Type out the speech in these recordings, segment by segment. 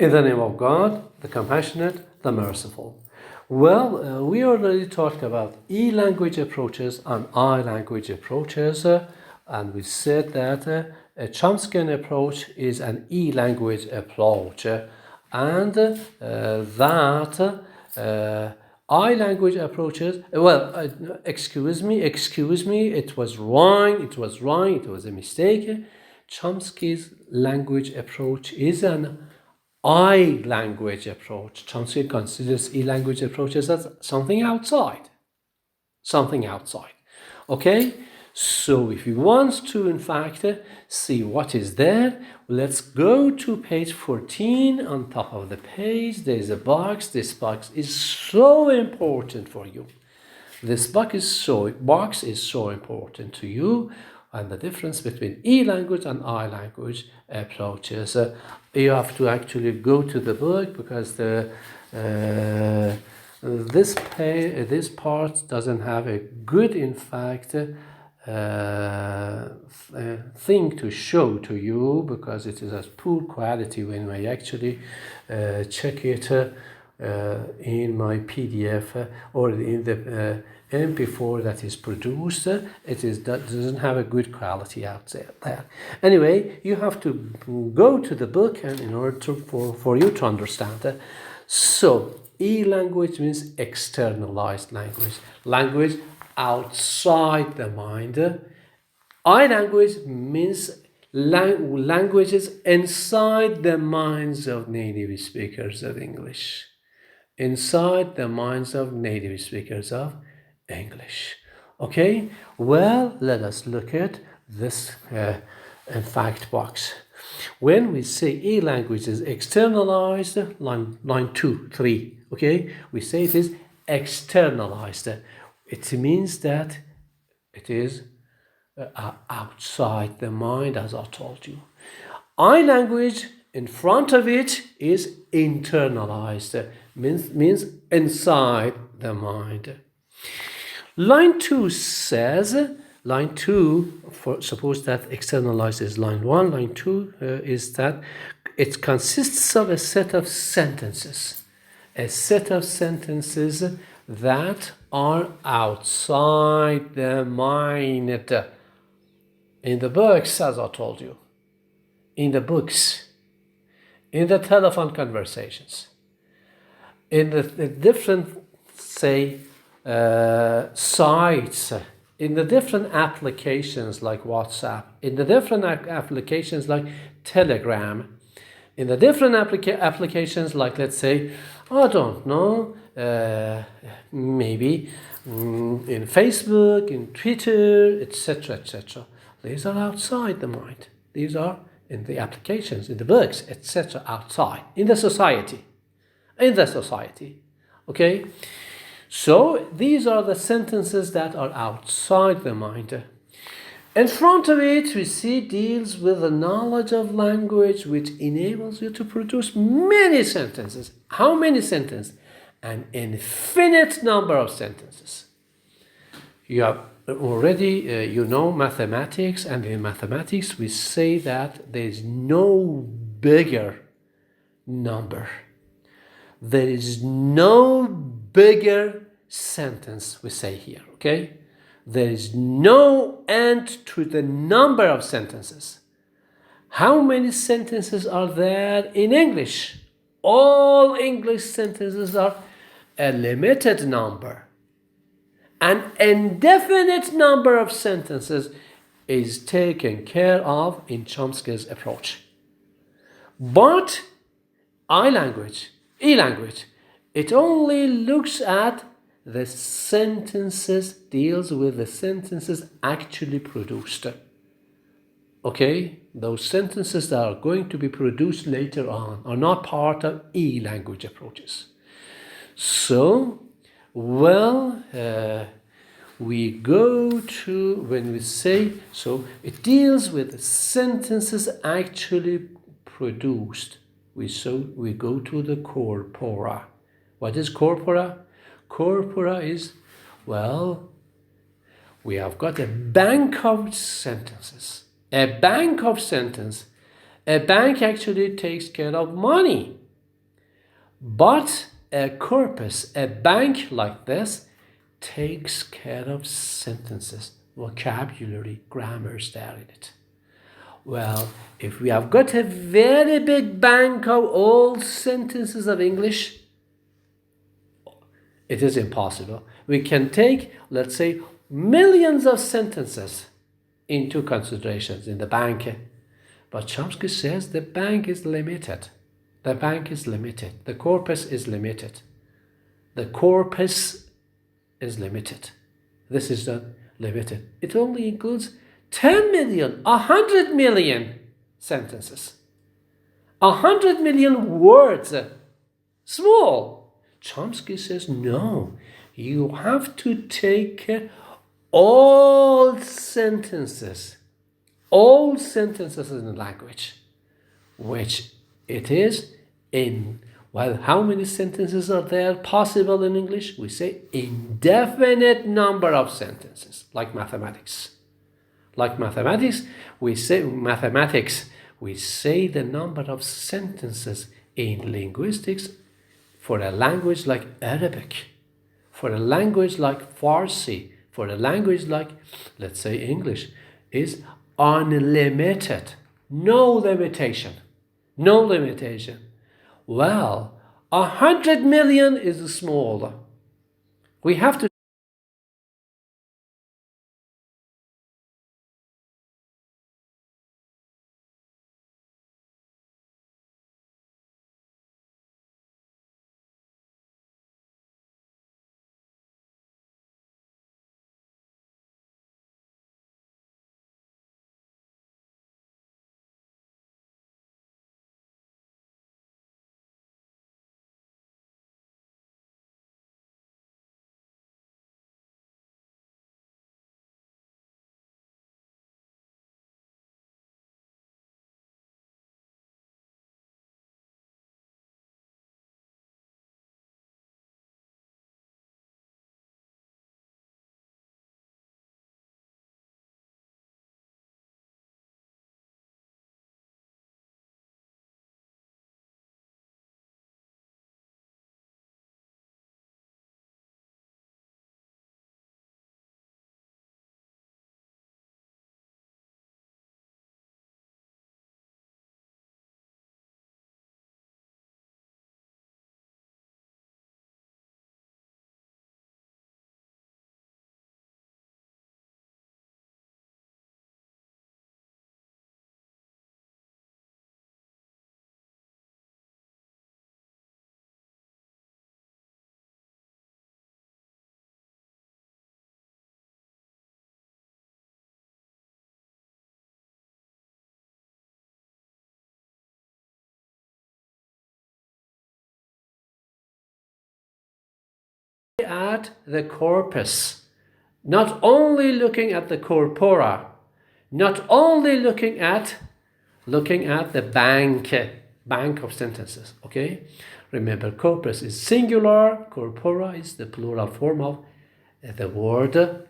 In the name of God, the compassionate, the merciful. Well, we already talked about E-language approaches and I-language approaches, and we said that a Chomsky approach is an E-language approach, and that I-language approaches, excuse me, it was wrong, it was a mistake. Chomsky's language approach is an I-language approach. Chomsky considers E-language approaches as something outside. Okay? So if you want to, in fact, see what is there, let's go to page 14. On top of the page, there's a box. This box is so important for you. This box is so important to you, and the difference between E-language and I-language approaches. You have to actually go to the book because this part doesn't have a good, in fact, thing to show to you, because it is of poor quality when I actually check it in my PDF or in the MP4 that is produced. That doesn't have a good quality out there. Anyway, you have to go to the book and in order for you to understand. So E-language means externalized language outside the mind. I-language means languages inside the minds of native speakers of English. Inside the minds of native speakers of English. Okay, well, let us look at this fact box. When we say E-language is externalized, line 2, 3, okay, we say it is externalized. It means that it is outside the mind, as I told you. I-language, in front of it, is internalized, means inside the mind. Line 2 says, suppose that externalized is line 1, line 2 is that it consists of a set of sentences that are outside the mind. In the books, as I told you, in the books, in the telephone conversations, in the different, say, sites, in the different applications like WhatsApp, in the different applications like Telegram, in the different applications like, let's say, I don't know, maybe in Facebook, in Twitter, etc., etc. These are outside the mind. These are in the applications, in the books, etc., outside, in the society. Okay? So these are the sentences that are outside the mind. In front of it, we see deals with the knowledge of language, which enables you to produce many sentences. How many sentences? An infinite number of sentences. You have already, mathematics, and in mathematics, we say that there is no bigger number. There is no bigger sentence, we say here, okay? There is no end to the number of sentences. How many sentences are there in English? All English sentences are a limited number. An indefinite number of sentences is taken care of in Chomsky's approach. But E-language, it only looks at the sentences, deals with the sentences actually produced. Okay? Those sentences that are going to be produced later on are not part of E-language approaches. So, we go to, when we say, so it deals with sentences actually produced. We go to the corpora. What is corpora? Corpora is, we have got a bank of sentences. A bank actually takes care of money. But a corpus, a bank like this, takes care of sentences, vocabulary, grammars there in it. Well, if we have got a very big bank of old sentences of English, it is impossible. We can take, let's say, millions of sentences into considerations in the bank. But Chomsky says the bank is limited. The bank is limited. The corpus is limited. The corpus is limited. This is not limited. It only includes 10 million, 100 million sentences. 100 million words. Small. Chomsky says, no, you have to take all sentences in the language, which it is in, well, how many sentences are there possible in English? We say indefinite number of sentences, like mathematics. Like mathematics, we say the number of sentences in linguistics for a language like Arabic, for a language like Farsi, for a language like, let's say, English, is unlimited. No limitation. No limitation. Well, 100 million is small. We have to at the corpus, not only looking at the corpora, not only looking at the bank of sentences. Okay, remember, corpus is singular, corpora is the plural form of the word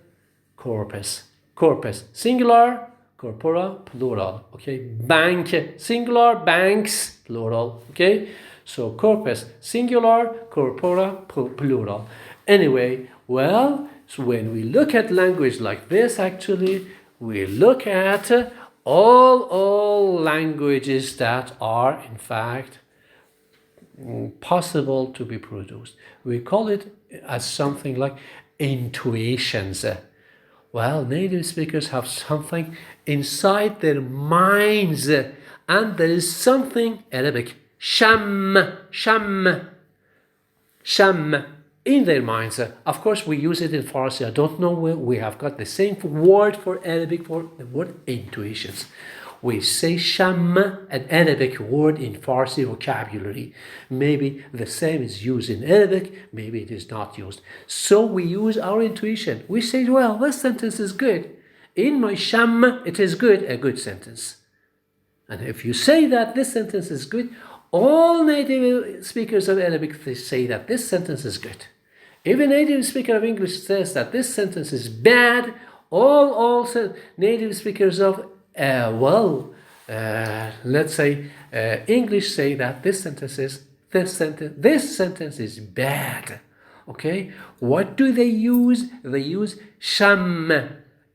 corpus. Corpus singular, corpora plural. Okay, bank singular, banks plural. Okay, so corpus singular, corpora plural. Anyway, well, so when we look at language like this, actually, we look at all languages that are, in fact, possible to be produced. We call it as something like intuitions. Well, native speakers have something inside their minds, and there is something Arabic, sham, in their minds. Of course, we use it in Farsi. I don't know where we have got the same word for Arabic for the word intuitions. We say sham, an Arabic word in Farsi vocabulary. Maybe the same is used in Arabic, maybe it is not used. So we use our intuition. We say, well, this sentence is good. In my sham, it is good, a good sentence. And if you say that this sentence is good, all native speakers of Arabic, they say that this sentence is good. If a native speaker of English says that this sentence is bad, all native speakers of, let's say, English say that this sentence is this sentence. This sentence is bad. Okay? What do they use? They use sham,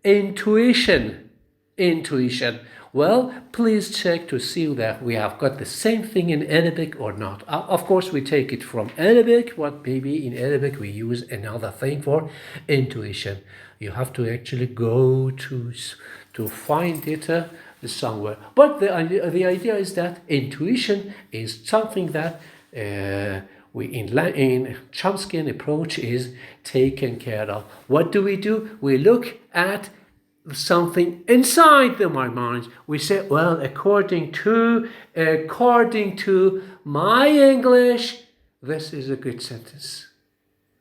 intuition. Intuition. Well, please check to see that we have got the same thing in Arabic or not. Of course, we take it from Arabic, what maybe in Arabic we use another thing for intuition. You have to actually go to find it somewhere. But the idea is that intuition is something that in Chomskyan approach is taken care of. What do? We look at something inside my mind. We say, well, according to my English, this is a good sentence.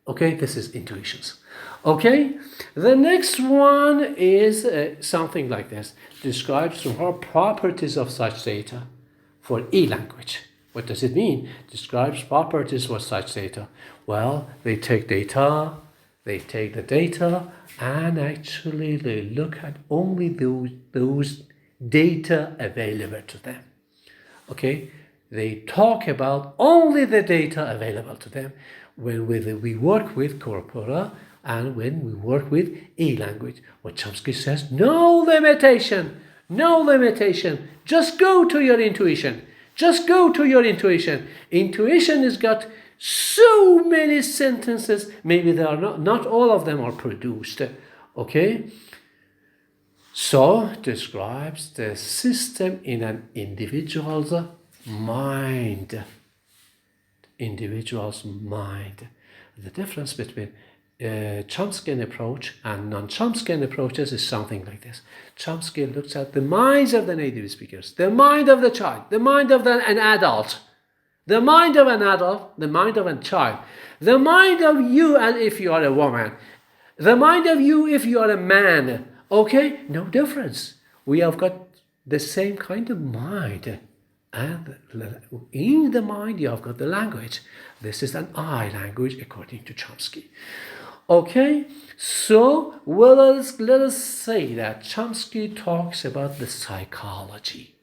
Okay, this is intuitions. Okay, the next one is something like this. Describes the properties of such data for e-language. What does it mean? Describes properties for such data. Well, they take the data and actually they look at only those data available to them. Okay, they talk about only the data available to them when we work with corpora and when we work with e-language. What Chomsky says, no limitation. Just go to your intuition. Intuition has got so many sentences. Maybe they are not all of them are produced. Okay? So describes the system in an individual's mind. The difference between Chomskyan approach and non-Chomskyan approaches is something like this. Chomsky looks at the minds of the native speakers, the mind of the child, the mind of an adult, the mind of an adult, the mind of a child, the mind of you as if you are a woman, the mind of you if you are a man. Okay, no difference. We have got the same kind of mind. And in the mind, you have got the language. This is an I language according to Chomsky. Okay, so let us say that Chomsky talks about the psychology,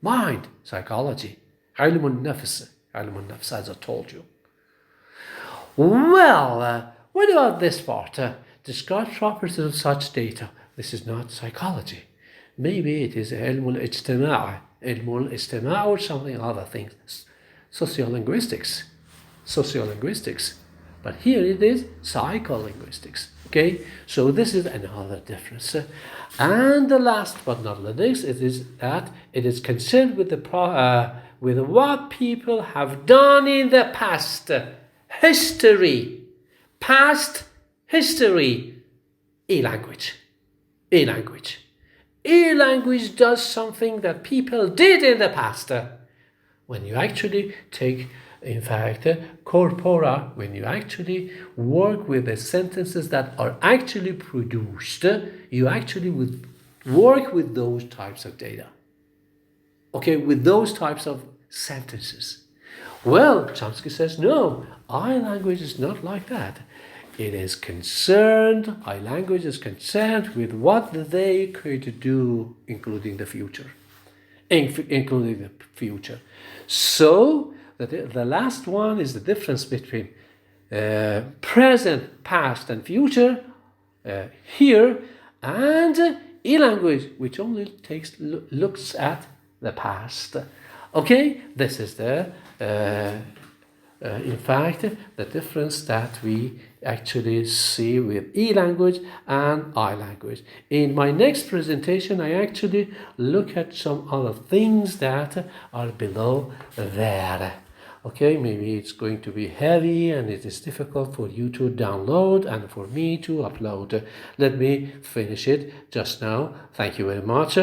mind, psychology, ilmun nafs, as I told you. Well, what about this part? Describe properties of such data. This is not psychology. Maybe it is ilmul ijtima' or something other things, sociolinguistics. But here it is psycholinguistics. Okay, so this is another difference. And the last but not the least, it is that it is concerned with with what people have done in the past history. E-language. E-language does something that people did in the past. When you actually take, in fact, corpora, when you actually work with the sentences that are actually produced, you actually would work with those types of data. Okay, with those types of sentences. Well, Chomsky says, no, I-language is not like that. I-language is concerned with what they could do, including the future. So, the last one is the difference between present, past, and future here, and e-language, which only looks at the past. Okay, this is the in fact, the difference that we actually see with e-language and I-language. In my next presentation, I actually look at some other things that are below there. Okay, maybe it's going to be heavy and it is difficult for you to download and for me to upload. Let me finish it just now. Thank you very much.